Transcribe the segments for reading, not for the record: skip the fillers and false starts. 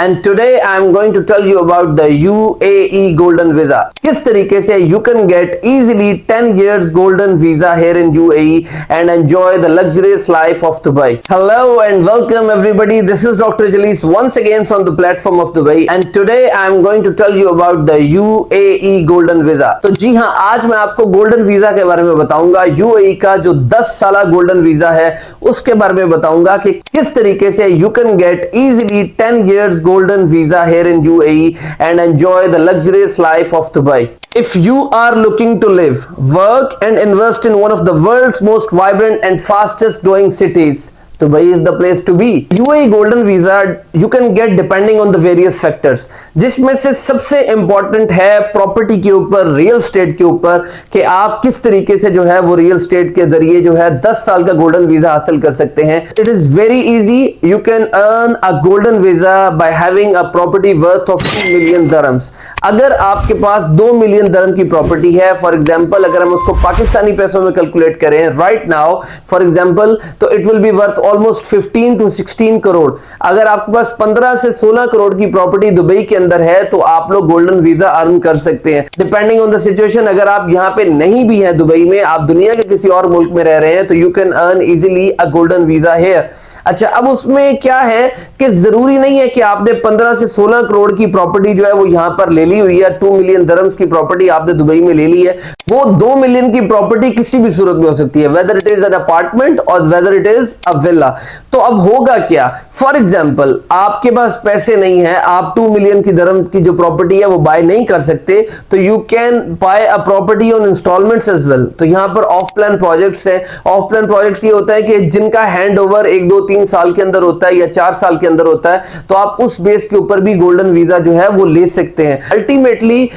And today I am going to tell you about the UAE Golden Visa. किस तरीके से you can get easily 10 years Golden Visa here in UAE and enjoy the luxurious life of Dubai. Hello and welcome everybody. This is Dr. Jalis once again from the platform of Dubai and today I am going to tell you about the UAE Golden Visa. तो जी हाँ, आज मैं आपको golden visa के बारे में बताऊंगा। UAE का जो 10 साल गोल्डन वीजा है उसके बारे में बताऊंगा कि किस तरीके से you can get easily 10 years Golden Visa here in UAE and enjoy the luxurious life of Dubai. If you are looking to live, work and invest in one of the world's most vibrant and fastest growing cities, Dubai is the place to be. UAE Golden Visa you can get depending on the various factors, जिसमें से सबसे important है property के ऊपर, real estate के ऊपर, कि आप किस तरीके से जो है वो रियल एस्टेट के जरिए जो है 10 साल का गोल्डन वीजा हासिल कर सकते हैं. It is very easy. You can earn a golden visa by having a property worth of 2 million दरम्स. अगर आपके पास 2 मिलियन दरम की प्रॉपर्टी है, फॉर एग्जाम्पल अगर हम उसको पाकिस्तानी पैसों में कैलकुलेट करें राइट नाउ फॉर एग्जाम्पल, तो it will be worth almost 15 to 16 crore. अगर आपके पास 15 से 16 करोड़ की प्रॉपर्टी दुबई के अंदर है तो आप लोग गोल्डन वीजा अर्न कर सकते हैं डिपेंडिंग ऑन द सिचुएशन. अगर आप यहां पे नहीं भी हैं दुबई में, आप दुनिया के किसी और मुल्क में रह रहे हैं, तो you can earn easily a golden visa here. अच्छा, अब उसमें क्या है कि जरूरी नहीं है कि आपने 15 से 16 करोड़ की प्रॉपर्टी जो है वो यहां पर ले ली हुई है. 2 मिलियन दरम्स की प्रॉपर्टी आपने दुबई में ले ली है. वो 2 मिलियन की प्रॉपर्टी किसी भी सूरत में हो सकती है, whether it is an apartment और whether it is a villa. तो अब होगा क्या, फॉर एग्जाम्पल आपके पास पैसे नहीं है, आप 2 मिलियन की दरम की जो प्रॉपर्टी है वो बाय नहीं कर सकते, तो you can buy a property on instalments as well. तो यहां पर ऑफ प्लान प्रोजेक्ट्स हैं. ऑफ प्लान प्रोजेक्ट्स ये होता है कि जिनका हैंड ओवर 1, 2, 3 साल के अंदर होता है या 4 साल के अंदर होता है, तो आप उस बेस के ऊपर भी गोल्डन वीजा जो है वो ले सकते हैं. अल्टीमेटली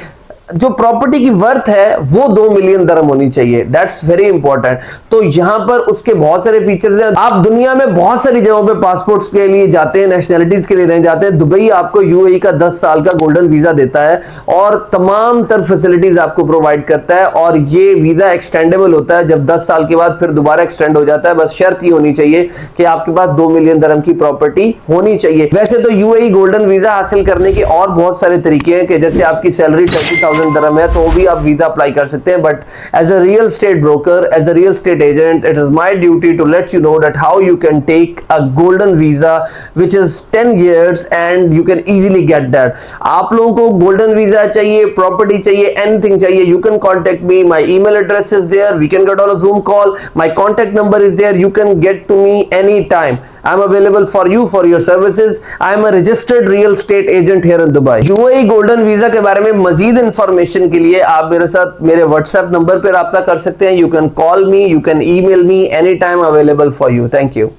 जो प्रॉपर्टी की वर्थ है वो 2 मिलियन दरम होनी चाहिए. That's very important. तो यहां पर उसके बहुत सारे फीचर्स हैं. आप दुनिया में बहुत सारी जगहों पे पासपोर्ट्स के लिए जाते हैं, नेशनैलिटीज के लिए नहीं जाते हैं. दुबई आपको यूएई का 10 साल का गोल्डन वीजा देता है और तमाम तर फैसिलिटीज आपको प्रोवाइड करता है. और ये वीजा एक्सटेंडेबल होता है, जब 10 साल के बाद फिर दोबारा एक्सटेंड हो जाता है. बस शर्त ये होनी चाहिए कि आपके पास 2 मिलियन दरम की प्रॉपर्टी होनी चाहिए. वैसे तो यूएई गोल्डन वीजा हासिल करने के और बहुत सारे तरीके हैं कि जैसे आपकी सैलरी 30,000 दरम है तो भी आप वीजा अप्लाई कर सकते हैं. But as a real estate broker, as a real estate agent, it is my duty to let you know that how you can take a golden visa which is 10 years and you can easily get that. आप लोगों को golden visa चाहिए, property चाहिए, anything चाहिए, you can contact me. My email address is there. We can get on a Zoom call. My contact number is there. You can get to me any time. I am available for you for your services. I am a registered real estate agent here in Dubai. UAE Golden Visa के बारे में मजीद information के लिए आप मेरे साथ मेरे WhatsApp number पर राब्ता कर सकते हैं. You can call me, you can email me anytime available for you. Thank you.